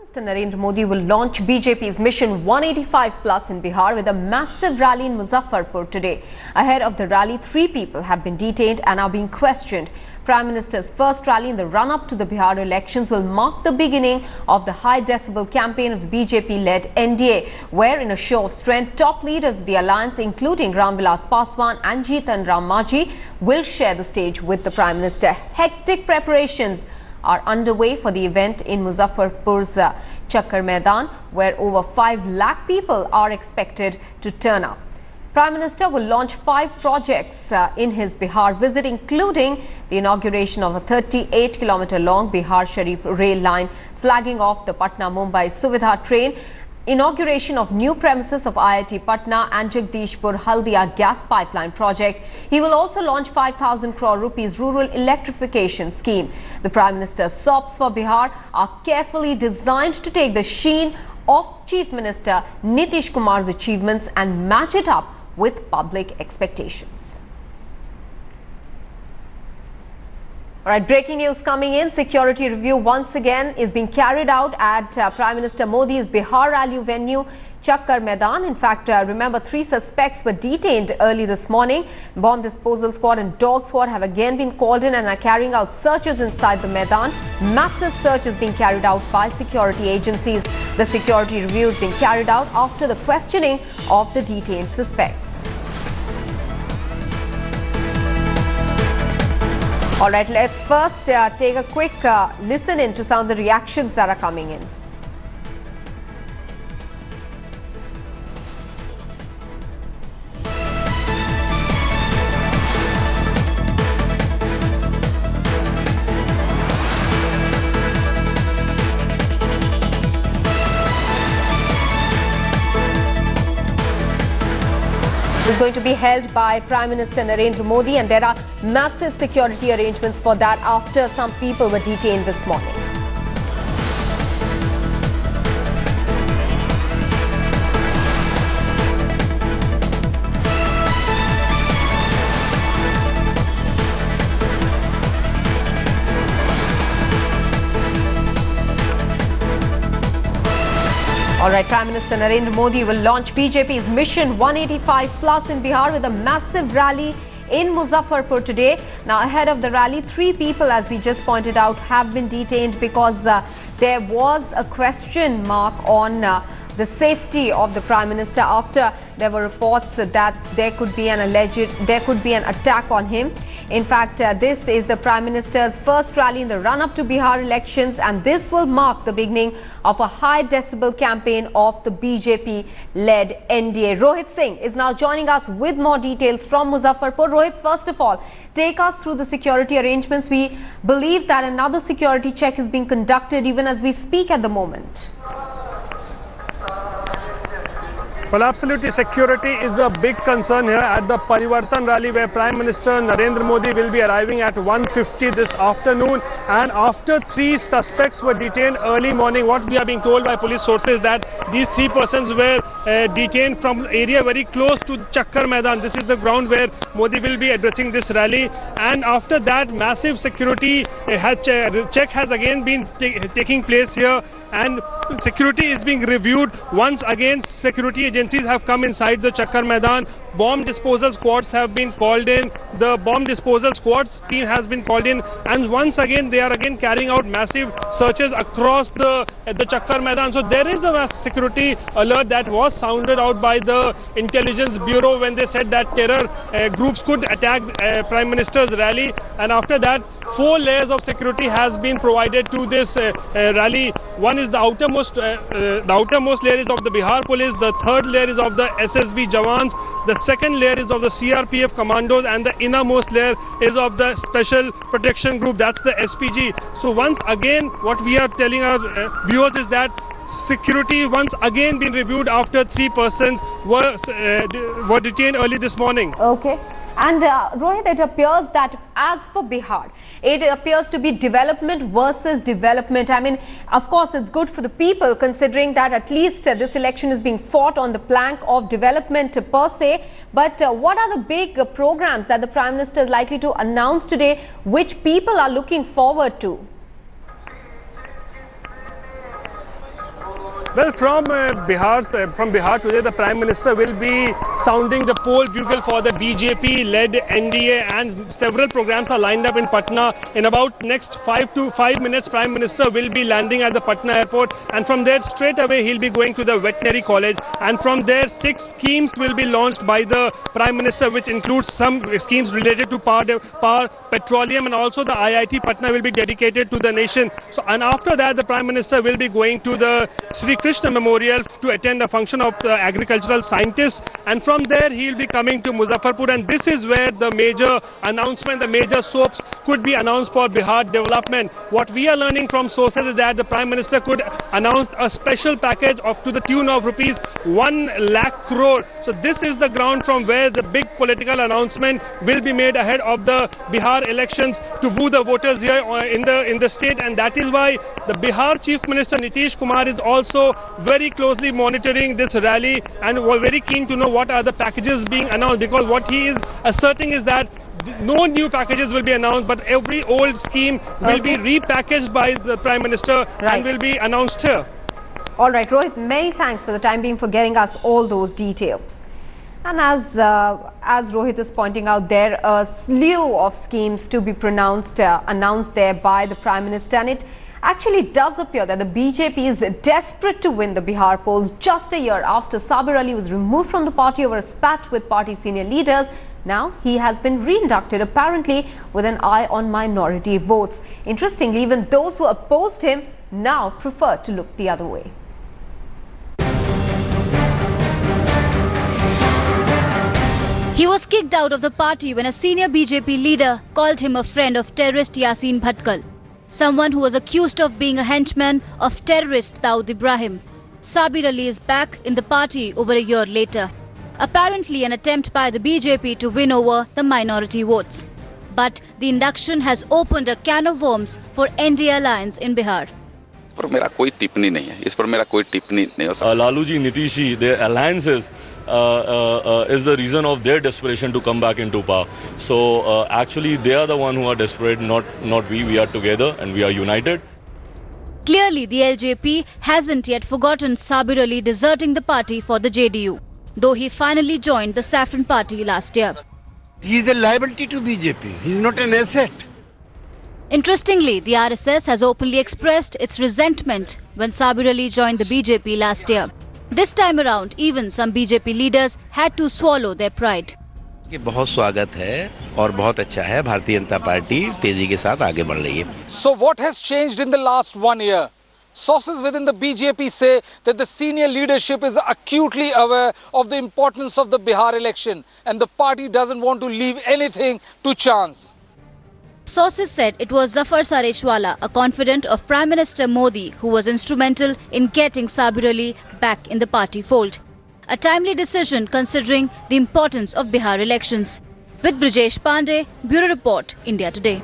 Minister Narendra Modi will launch BJP's Mission 185 Plus in Bihar with a massive rally in Muzaffarpur today. Ahead of the rally, 3 people have been detained and are being questioned. Prime Minister's first rally in the run-up to the Bihar elections will mark the beginning of the high decibel campaign of the BJP-led NDA, where in a show of strength, top leaders of the alliance, including Ramvilas Paswan and Jitan Ram Manjhi, will share the stage with the Prime Minister. Hectic preparations are underway for the event in Muzaffarpur's Chakkar Maidan, where over 5 lakh people are expected to turn up. Prime Minister will launch 5 projects in his Bihar visit, including the inauguration of a 38-kilometer-long Bihar-Sharif rail line, flagging off the Patna-Mumbai Suvidha train, inauguration of new premises of IIT Patna and Jagdishpur-Haldia gas pipeline project. He will also launch 5,000 crore rupees rural electrification scheme. The Prime Minister's SOPs for Bihar are carefully designed to take the sheen of Chief Minister Nitish Kumar's achievements and match it up with public expectations. All right, breaking news coming in. Security review once again is being carried out at Prime Minister Modi's Bihar rally venue, Chakkar Maidan. In fact, remember, 3 suspects were detained early this morning. Bomb disposal squad and dog squad have again been called in and are carrying out searches inside the Maidan. Massive search is being carried out by security agencies. The security review is being carried out after the questioning of the detained suspects. All right, let's first take a quick listen in to some of the reactions that are coming in. Is going to be held by Prime Minister Narendra Modi, and there are massive security arrangements for that after some people were detained this morning. All right, Prime Minister Narendra Modi will launch BJP's Mission 185 Plus in Bihar with a massive rally in Muzaffarpur today. Now, ahead of the rally, 3 people, as we just pointed out, have been detained because there was a question mark on the safety of the Prime Minister after there were reports that there could be an attack on him. In fact, this is the Prime Minister's first rally in the run-up to Bihar elections, and this will mark the beginning of a high decibel campaign of the BJP-led NDA. Rohit Singh is now joining us with more details from Muzaffarpur. Rohit, first of all, take us through the security arrangements. We believe that another security check is being conducted even as we speak at the moment. Well, absolutely, security is a big concern here at the Parivartan rally, where Prime Minister Narendra Modi will be arriving at 1:50 this afternoon. And after 3 suspects were detained early morning, what we are being told by police sources is that these 3 persons were detained from area very close to Chakkar Maidan. This is the ground where Modi will be addressing this rally. And after that, massive security check has again been taking place here, and security is being reviewed. Once again, security agencies have come inside the Chakkar Maidan. Bomb disposal squads have been called in. The bomb disposal squads team has been called in, and once again they are again carrying out massive searches across the Chakkar Maidan. So there is a mass security alert that was sounded out by the Intelligence Bureau when they said that terror groups could attack Prime Minister's rally, and after that 4 layers of security has been provided to this rally. One is the outermost layer is of the Bihar police, the third layer is of the SSB Jawans, the second layer is of the CRPF commandos, and the innermost layer is of the Special Protection Group, that's the SPG. So once again, what we are telling our viewers is that security once again been reviewed after 3 persons were detained early this morning. Okay. And Rohit, it appears that as for Bihar, it appears to be development versus development. I mean, of course, it's good for the people considering that at least this election is being fought on the plank of development per se. But what are the big programs that the Prime Minister is likely to announce today, which people are looking forward to? Well, from Bihar today, the Prime Minister will be sounding the poll bugle for the BJP-led NDA, and several programs are lined up in Patna. In about next 5 minutes, Prime Minister will be landing at the Patna airport, and from there straight away he'll be going to the veterinary college, and from there 6 schemes will be launched by the Prime Minister, which includes some schemes related to power, petroleum, and also the IIT Patna will be dedicated to the nation. So, and after that, the Prime Minister will be going to the Sri Krishna Memorial to attend a function of the agricultural scientists, and from there he will be coming to Muzaffarpur, and this is where the major announcement, the major soaps could be announced for Bihar development. What we are learning from sources is that the Prime Minister could announce a special package to the tune of rupees 1 lakh crore. So this is the ground from where the big political announcement will be made ahead of the Bihar elections to woo the voters here in the state, and that is why the Bihar Chief Minister Nitish Kumar is also very closely monitoring this rally and was very keen to know what are the packages being announced, because what he is asserting is that no new packages will be announced, but every old scheme will be repackaged by the Prime Minister and will be announced here. All right, Rohit, many thanks for the time being for getting us all those details. And as Rohit is pointing out, there are a slew of schemes to be announced there by the Prime Minister, and it actually does appear that the BJP is desperate to win the Bihar polls just a year after Sabir Ali was removed from the party over a spat with party senior leaders. Now he has been reinducted, apparently with an eye on minority votes. Interestingly, even those who opposed him now prefer to look the other way. He was kicked out of the party when a senior BJP leader called him a friend of terrorist Yasin Bhatkal, someone who was accused of being a henchman of terrorist Dawood Ibrahim. Sabir Ali is back in the party over a year later, apparently an attempt by the BJP to win over the minority votes. But the induction has opened a can of worms for NDA alliance in Bihar. पर मेरा कोई टिप्पणी नहीं है, इस पर मेरा कोई टिप्पणी नहीं हो सकता. Lalu ji, Nitish ji, their alliances is the reason of their desperation to come back into power. So actually they are the one who are desperate, not we. We are together and we are united. Clearly, the LJP hasn't yet forgotten Sabir Ali deserting the party for the JDU, though he finally joined the Saffron Party last year. He is a liability to BJP. He is not an asset. Interestingly, the RSS has openly expressed its resentment when Sabir Ali joined the BJP last year. This time around, even some BJP leaders had to swallow their pride. ये बहुत स्वागत है और बहुत अच्छा है. Bharatiya Janata party तेजी के साथ आगे बढ़ रही है. So what has changed in the last 1 year? Sources within the BJP say that the senior leadership is acutely aware of the importance of the Bihar election, and the party doesn't want to leave anything to chance. Sources said it was Zafar Sareshwala, a confidant of Prime Minister Modi, who was instrumental in getting Sabir Ali back in the party fold. A timely decision considering the importance of Bihar elections. With Brijesh Pandey, Bureau Report, India Today.